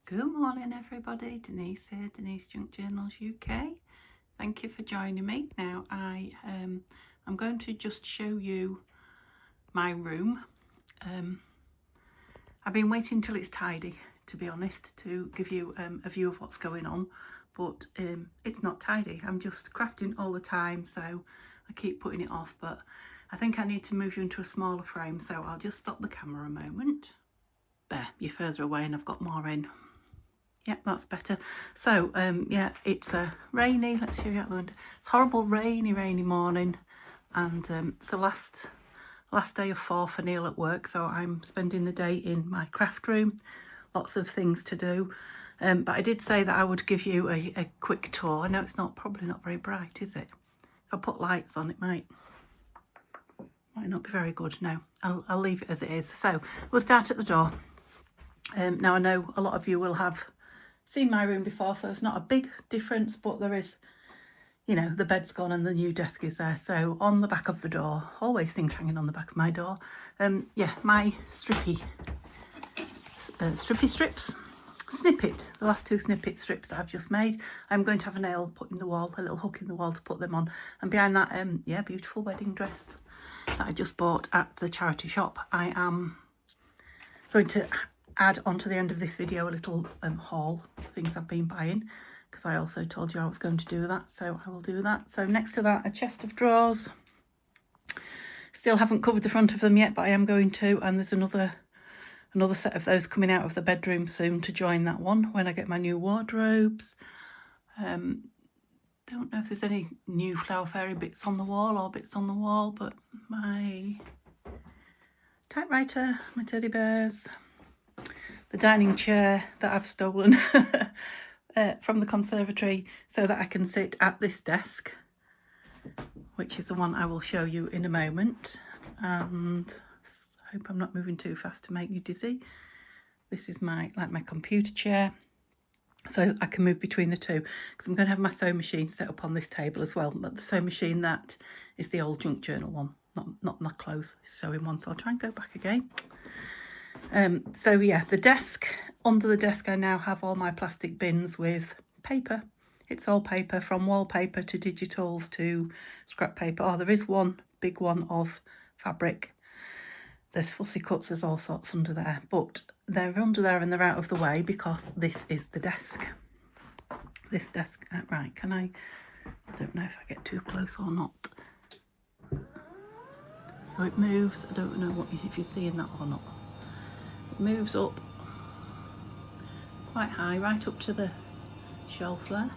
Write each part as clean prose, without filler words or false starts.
Good morning everybody, Denise here, Denise Junk Journals UK. Thank you for joining me. Now I'm going to just show you my room. I've been waiting till it's tidy, to be honest, to give you a view of what's going on, but it's not tidy. I'm just crafting all the time, so I keep putting it off, but I think I need to move you into a smaller frame, so I'll just stop the camera a moment. There, you're further away and I've got more in. Yep, that's better. So, yeah, it's rainy. Let's show you out the window. It's horrible rainy morning, and it's the last day of 4 for Neil at work, so I'm spending the day in my craft room. Lots of things to do. But I did say that I would give you a quick tour. I know it's probably not very bright, is it? If I put lights on, it might not be very good. No, I'll leave it as it is. So we'll start at the door. Now I know a lot of you will have seen my room before, so it's not a big difference, but there is, you know, the bed's gone and the new desk is there. So on the back of the door, always things hanging on the back of my door. Yeah, my strippy strips, snippet, the last 2 snippet strips that I've just made. I'm going to have a nail put in the wall, a little hook in the wall to put them on. And behind that, yeah, beautiful wedding dress that I just bought at the charity shop. I am going to add onto the end of this video a little haul of things I've been buying, because I also told you I was going to do that, so I will do that. So next to that, a chest of drawers. Still haven't covered the front of them yet, but I am going to, and there's another set of those coming out of the bedroom soon to join that one when I get my new wardrobes. Don't know if there's any new Flower Fairy bits on the wall but my typewriter, my teddy bears, the dining chair that I've stolen from the conservatory so that I can sit at this desk, which is the one I will show you in a moment. And I hope I'm not moving too fast to make you dizzy. This is my computer chair, so I can move between the two, because I'm going to have my sewing machine set up on this table as well, but the sewing machine that is the old junk journal one, not my clothes sewing one. So I'll try and go back again. So yeah, the desk, under the desk I now have all my plastic bins with paper. It's all paper, from wallpaper to digitals to scrap paper. Oh, there is one big one of fabric. There's fussy cuts, there's all sorts under there, but they're under there and they're out of the way because this is the desk. This desk, right, I don't know if I get too close or not. So it moves, I don't know if you're seeing that or not. Moves up quite high, right up to the shelf there.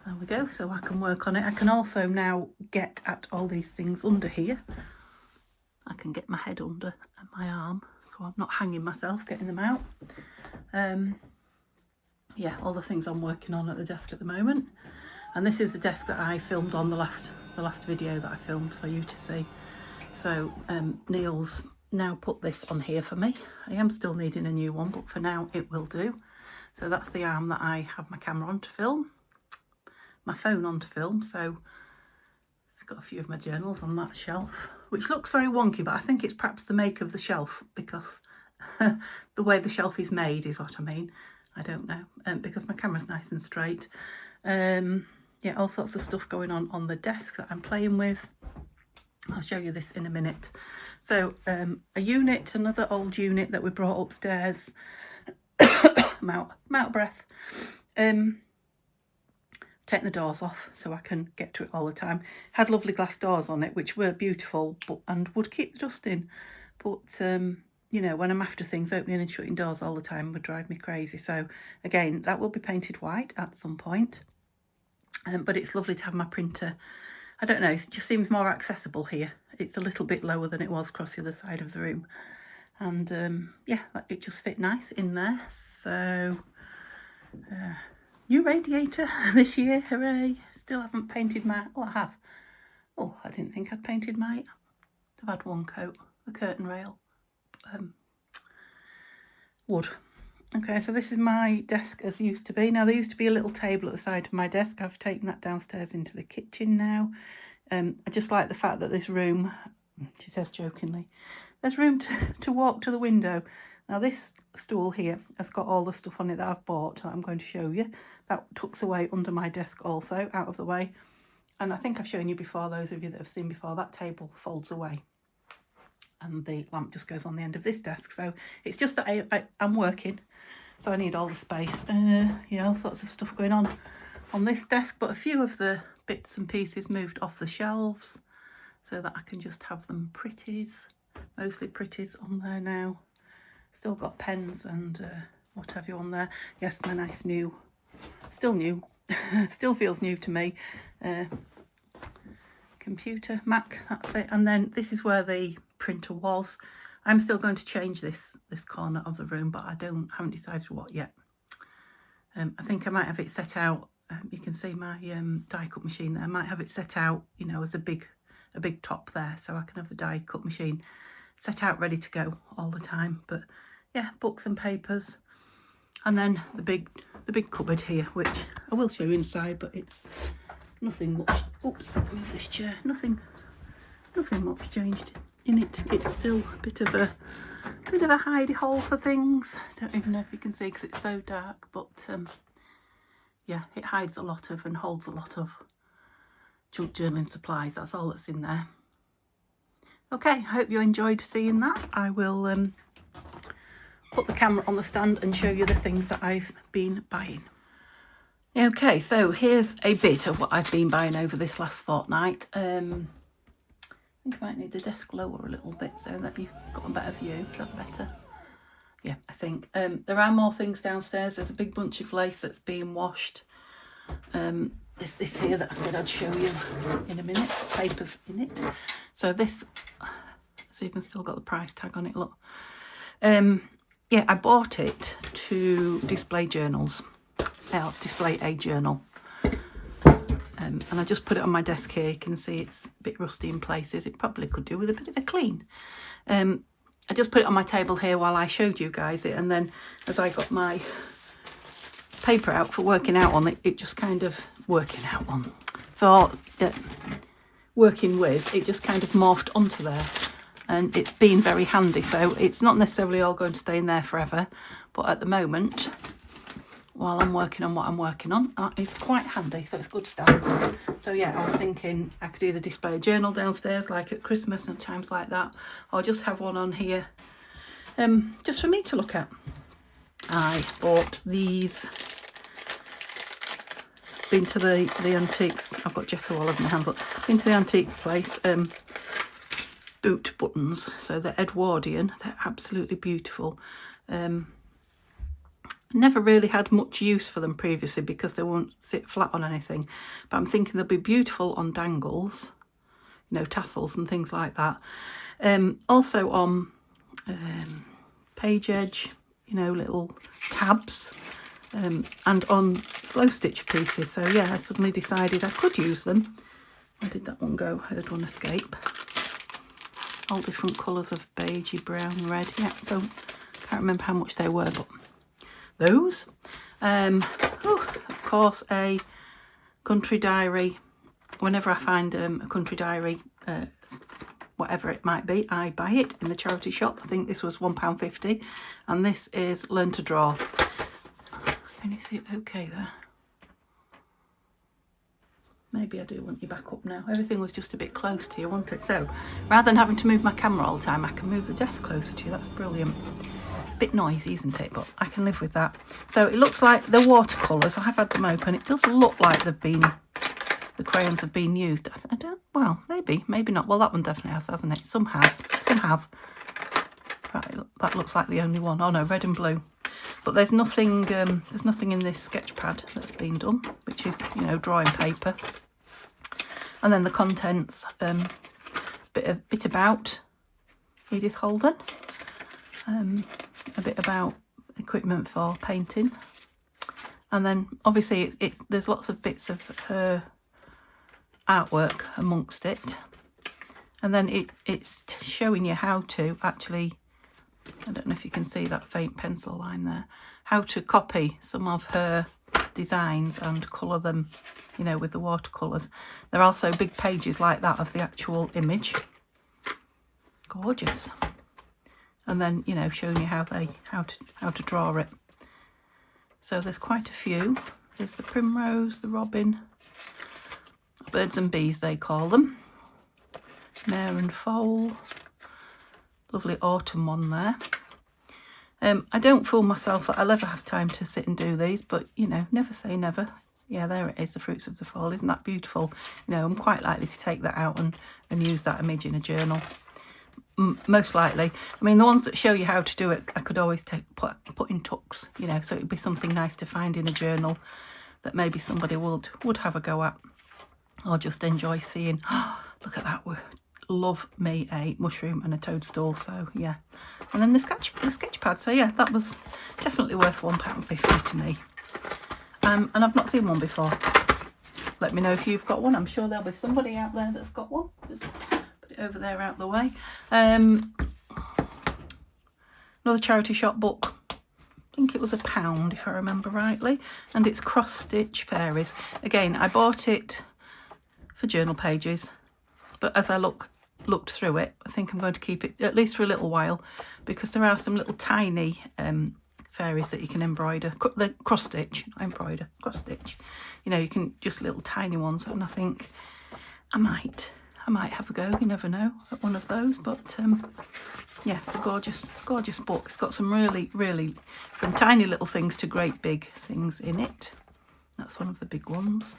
There we go, so I can work on it. I can also now get at all these things under here. I can get my head under and my arm, so I'm not hanging myself getting them out. Yeah, all the things I'm working on at the desk at the moment. And this is the desk that I filmed on the last video that I filmed for you to see. So Neil's now put this on here for me. I am still needing a new one, but for now it will do. So that's the arm that I have my camera on to film, my phone on to film. So I've got a few of my journals on that shelf, which looks very wonky, but I think it's perhaps the make of the shelf, because the way the shelf is made is what I mean. I don't know, because my camera's nice and straight. Yeah, all sorts of stuff going on the desk that I'm playing with. I'll show you this in a minute. So a unit, another old unit that we brought upstairs. I'm out of breath. Take the doors off so I can get to it all the time. Had lovely glass doors on it, which were beautiful, and would keep the dust in. But you know, when I'm after things, opening and shutting doors all the time would drive me crazy. So again, that will be painted white at some point. But it's lovely to have my printer. I don't know, it just seems more accessible here. It's a little bit lower than it was across the other side of the room. And yeah, it just fit nice in there. So new radiator this year, hooray. Still haven't painted my, oh I have. Oh, I didn't think I'd painted my, I've had one coat, the curtain rail, wood. Okay, so this is my desk as used to be. Now, there used to be a little table at the side of my desk. I've taken that downstairs into the kitchen now. I just like the fact that this room, she says jokingly, there's room to walk to the window. Now this stool here has got all the stuff on it that I've bought that I'm going to show you. That tucks away under my desk also, out of the way. And I think I've shown you before, those of you that have seen before, that table folds away. And the lamp just goes on the end of this desk. So it's just that I'm working, so I need all the space. Yeah, all sorts of stuff going on this desk, but a few of the bits and pieces moved off the shelves so that I can just have them pretties, mostly pretties on there now. Still got pens and what have you on there. Yes, my nice new, still new, still feels new to me. Computer, Mac, that's it. And then this is where the printer was. I'm still going to change this corner of the room, but I haven't decided what yet. I think I might have it set out. You can see my die cut machine there. I might have it set out, you know, as a big top there, so I can have the die cut machine set out ready to go all the time. But yeah, books and papers, and then the big cupboard here, which I will show you inside, but it's nothing much. Oops, move this chair. Nothing much changed in it. It's still a bit of a hidey hole for things. Don't even know if you can see because it's so dark, but yeah, it hides a lot of and holds a lot of junk journaling supplies. That's all that's in there. Okay, I hope you enjoyed seeing that. I will put the camera on the stand and show you the things that I've been buying. Okay, so here's a bit of what I've been buying over this last fortnight. I think I might need the desk lower a little bit so that you've got a better view. Is that better? Yeah, I think. There are more things downstairs. There's a big bunch of lace that's being washed. There's this here that I said I'd show you in a minute. Papers in it. So this, it's even still got the price tag on it, look. Yeah, I bought it to display journals. I'll display a journal. And I just put it on my desk here. You can see it's a bit rusty in places. It probably could do with a bit of a clean. I just put it on my table here while I showed you guys it, and then as I got my paper out for working out on it, it just kind of working with, it just kind of morphed onto there, and it's been very handy. So it's not necessarily all going to stay in there forever, but at the moment, while I'm working on what I'm working on, it's quite handy, so it's a good start. So yeah, I was thinking I could either display a journal downstairs like at Christmas and times like that, or just have one on here just for me to look at. I bought these. Been to the antiques, I've got Jethro all over my hands, but been to the antiques place, boot buttons. So they're Edwardian, they're absolutely beautiful. Never really had much use for them previously because they won't sit flat on anything, but I'm thinking they'll be beautiful on dangles, you know, tassels and things like that. Also on page edge, you know, little tabs, and on slow stitch pieces. So yeah, I suddenly decided I could use them. Where did that one go? Heard one escape. All different colours of beigey, brown, red. Yeah, so can't remember how much they were, but those. Of course, a country diary. Whenever I find a country diary, whatever it might be, I buy it in the charity shop. I think this was £1.50, and this is Learn to Draw. Can you see it okay there? Maybe I do want you back up now. Everything was just a bit close to you, wasn't it? So rather than having to move my camera all the time, I can move the desk closer to you. That's brilliant. Bit noisy, isn't it? But I can live with that. So it looks like the watercolours, I have had them open. It does look like the crayons have been used. I don't, well, maybe not. Well, that one definitely has, hasn't it? Some have. Right, that looks like the only one. Oh no, red and blue. But there's nothing in this sketch pad that's been done, which is, you know, drawing paper. And then the contents, a bit about Edith Holden. A bit about equipment for painting, and then obviously there's lots of bits of her artwork amongst it, and then it's showing you how to actually, I don't know if you can see that faint pencil line there, how to copy some of her designs and colour them, you know, with the watercolours. There are also big pages like that of the actual image. Gorgeous. and then, you know, showing you how to draw it. So there's quite a few. There's the primrose, the robin, birds and bees they call them, mare and foal, lovely autumn one there. I don't fool myself that I'll ever have time to sit and do these, but, you know, never say never. Yeah, there it is, the fruits of the fall. Isn't that beautiful? You know, I'm quite likely to take that out and use that image in a journal. Most likely. I mean, the ones that show you how to do it, I could always put in tucks, you know, so it'd be something nice to find in a journal that maybe somebody would have a go at, or just enjoy seeing. Oh, look at that. Love me a mushroom and a toadstool. So yeah, and then the sketch pad. So yeah, that was definitely worth £1.50 to me. And I've not seen one before. Let me know if you've got one. I'm sure there'll be somebody out there that's got one. Just put it over there out the way. Another charity shop book. I think it was £1 if I remember rightly. And it's Cross Stitch Fairies. Again, I bought it for journal pages. But as I looked through it, I think I'm going to keep it at least for a little while, because there are some little tiny fairies that you can embroider. The cross stitch, not embroider, cross stitch. You know, you can just little tiny ones, and I think I might have a go. You never know at one of those. But yeah, it's a gorgeous book. It's got some really from tiny little things to great big things in it. That's one of the big ones.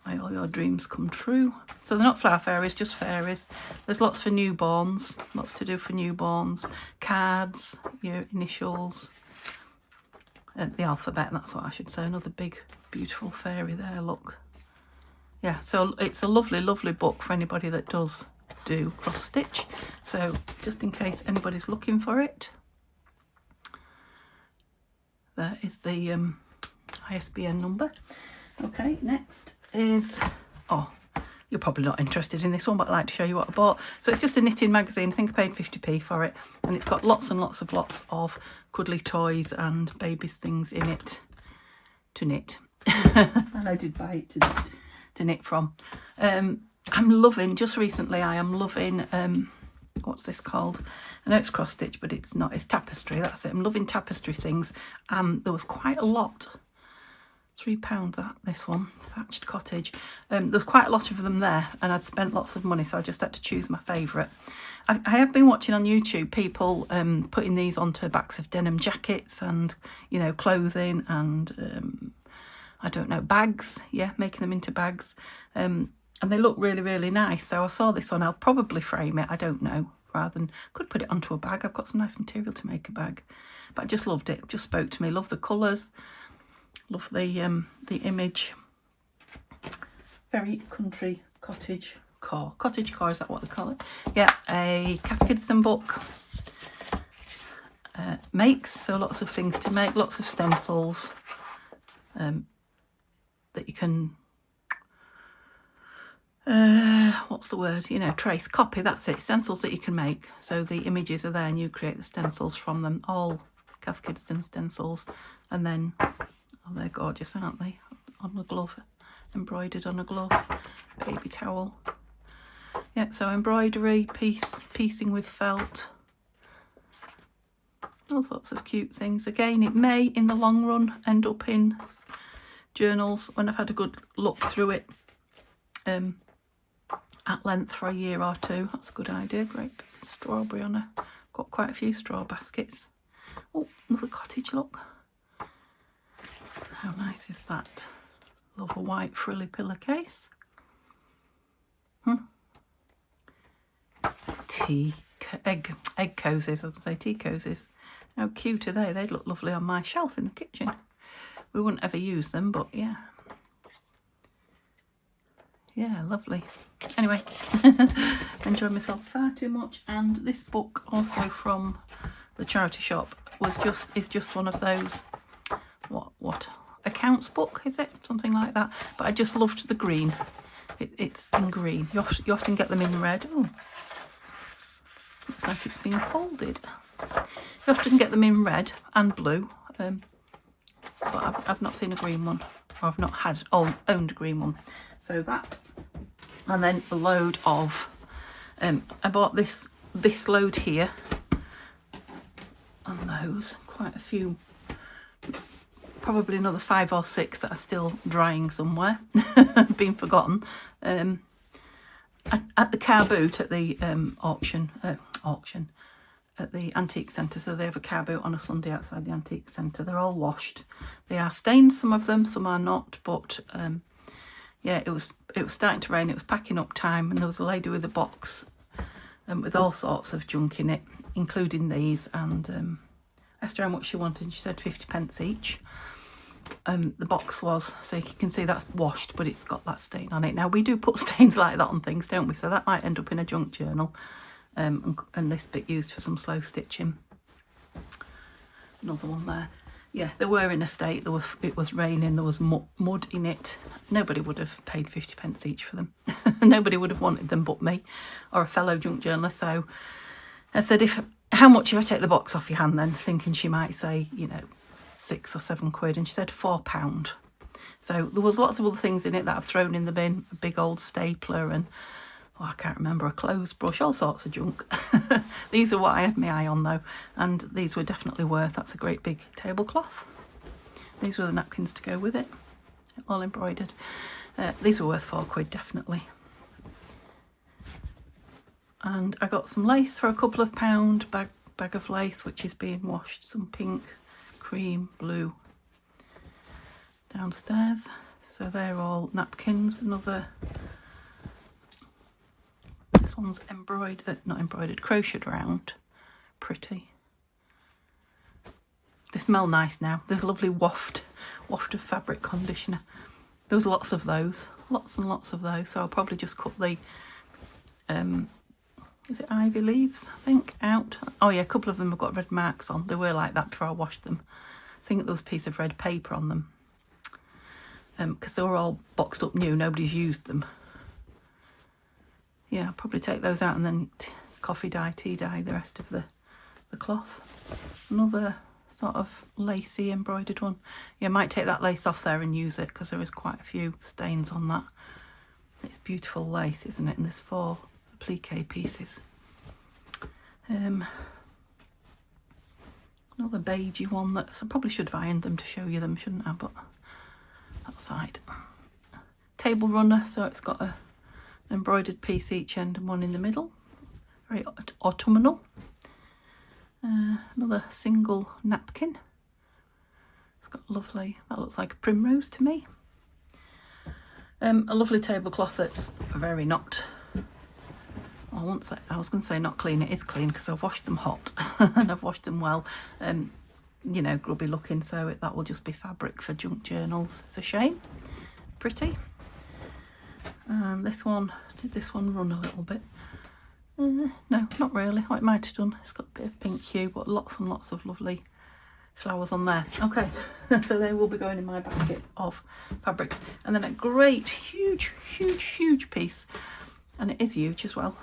May all your dreams come true. So they're not flower fairies, just fairies. There's lots for newborns, lots to do for newborns. Cards, your initials, the alphabet, that's what I should say. Another big, beautiful fairy there, look. Yeah, so it's a lovely book for anybody that does do cross stitch. So just in case anybody's looking for it, there is the ISBN number. Okay, next is, oh, you're probably not interested in this one, but I'd like to show you what I bought. So it's just a knitting magazine. I think I paid 50p for it, and it's got lots and lots of cuddly toys and babies things in it to knit. And I did buy it to knit from. I'm loving, just recently I am loving, what's this called? I know it's cross stitch, but it's not, it's tapestry, that's it. I'm loving tapestry things. There was quite a lot. £3 this one, Thatched Cottage. There's quite a lot of them there, and I'd spent lots of money, so I just had to choose my favourite. I have been watching on YouTube people putting these onto backs of denim jackets and, you know, clothing and I don't know, bags. Yeah, making them into bags, and they look really nice. So I saw this one. I'll probably frame it, I don't know, rather than could put it onto a bag. I've got some nice material to make a bag, but I just loved it. Just spoke to me. Love the colours. Love the image. Very country cottage core. Cottage core, is that what they call it? Yeah, a Cath Kidston book. Makes, so lots of things to make, lots of stencils that you can, what's the word? You know, trace, copy, that's it. Stencils that you can make. So the images are there and you create the stencils from them. All Cath Kidston stencils. And then, oh, they're gorgeous, aren't they? On a glove, embroidered on a glove, baby towel. Yeah, so embroidery, piecing with felt, all sorts of cute things. Again, it may, in the long run, end up in journals when I've had a good look through it at length for a year or two. That's a good idea. Great big strawberry on her. Got quite a few straw baskets. Oh, another cottage look. How nice is that? Love a white frilly pillowcase. Egg cozies, I was going to say tea cozies. How cute are they? They'd look lovely on my shelf in the kitchen. We wouldn't ever use them, but yeah. Yeah, lovely. Anyway, enjoyed myself far too much. And this book, also from the charity shop, is just one of those, what accounts book, is it? Something like that. But I just loved the green. It's in green. You often get them in red. Oh, looks like it's been folded. You often get them in red and blue, but I've not seen a green one, or I've not had owned a green one. So that, and then a load of, I bought this load here on those. Quite a few, probably another 5 or 6 that are still drying somewhere, been forgotten. At the car boot at the auction at the antique centre, so they have a car boot on a Sunday outside the antique centre. They're all washed. They are stained, some of them, some are not, but yeah, it was starting to rain, it was packing up time, and there was a lady with a box with all sorts of junk in it, including these, and asked her how much she wanted, and she said 50p each. The box was, so you can see that's washed, but it's got that stain on it. Now, we do put stains like that on things, don't we? So that might end up in a junk journal, and this bit used for some slow stitching. Another one there. Yeah, they were in a state. It was raining, there was mud in it. Nobody would have paid 50p each for them. Nobody would have wanted them but me, or a fellow junk journaler. So I said, how much if I take the box off your hand then, thinking she might say, you know, 6 or 7 quid, and she said £4. So there was lots of other things in it that I've thrown in the bin, a big old stapler and, oh, I can't remember, a clothes brush, all sorts of junk. These are what I had my eye on though, and these were definitely worth. That's a great big tablecloth. These were the napkins to go with it, all embroidered. These were worth 4 quid definitely. And I got some lace for a couple of pound, bag of lace which is being washed, some pink, cream, blue downstairs. So they're all napkins. Another, this one's embroidered, not embroidered, crocheted round, pretty. They smell nice now. There's a lovely waft of fabric conditioner. There was lots of those, lots and lots of those, so I'll probably just cut the is it ivy leaves, I think, out. Oh yeah, a couple of them have got red marks on. They were like that before I washed them. I think there was a piece of red paper on them, because they were all boxed up new, nobody's used them. Yeah, I'll probably take those out and then coffee dye, tea dye the rest of the cloth. Another sort of lacy embroidered one. Yeah, I might take that lace off there and use it, because there is quite a few stains on that. It's beautiful lace, isn't it? And there's 4 applique pieces. Another beigey one that I probably should have ironed them to show you them, shouldn't I? But that side. Table runner, so it's got an embroidered piece each end and one in the middle. Very autumnal. Another single napkin. It's got lovely, that looks like a primrose to me. A lovely tablecloth that's very not, I was going to say not clean, it is clean because I've washed them hot and I've washed them well. You know, grubby looking, so that will just be fabric for junk journals. It's a shame. Pretty. This one, did this one run a little bit? No, not really. Oh, it might have done. It's got a bit of pink hue, but lots and lots of lovely flowers on there. Okay, so they will be going in my basket of fabrics. And then a great, huge piece, and it is huge as well.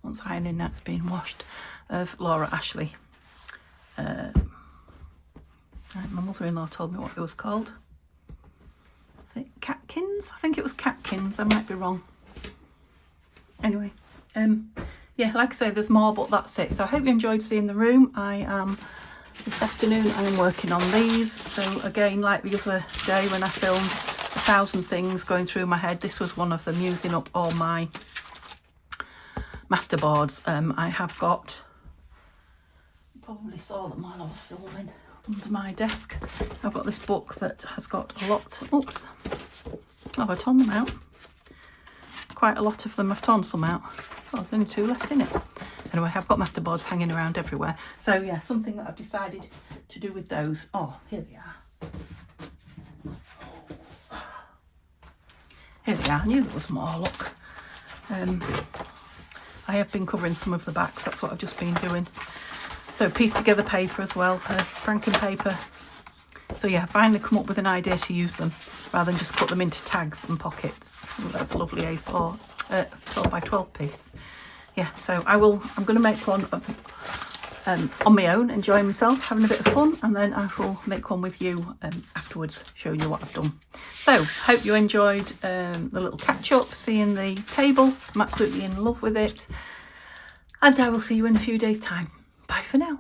Once ironing, that's being washed, of Laura Ashley. My mother-in-law told me what it was called. Is it Catkins? I think it was Catkins. I might be wrong. Anyway, yeah, like I say, there's more, but that's it. So I hope you enjoyed seeing the room. This afternoon I am working on these. So again, like the other day when I filmed 1,000 things going through my head, this was one of them, using up all my masterboards. I have got, you probably saw them while I was filming, under my desk. I've got this book that has got a lot, oops, have I torn them out? Quite a lot of them, I've torn some out. Oh, there's only 2 left in it. Anyway, I've got masterboards hanging around everywhere. So yeah, something that I've decided to do with those. Oh, here they are. Here they are. I knew there was more, look. I have been covering some of the backs. That's what I've just been doing. So pieced together paper as well, franking paper. So yeah, I finally come up with an idea to use them rather than just put them into tags and pockets. Oh, that's a lovely A4, 12 by 12 piece. Yeah, so I'm going to make one on my own, enjoying myself, having a bit of fun, and then I will make one with you afterwards, showing you what I've done. So, hope you enjoyed the little catch-up, seeing the table. I'm absolutely in love with it. And I will see you in a few days' time. Bye for now.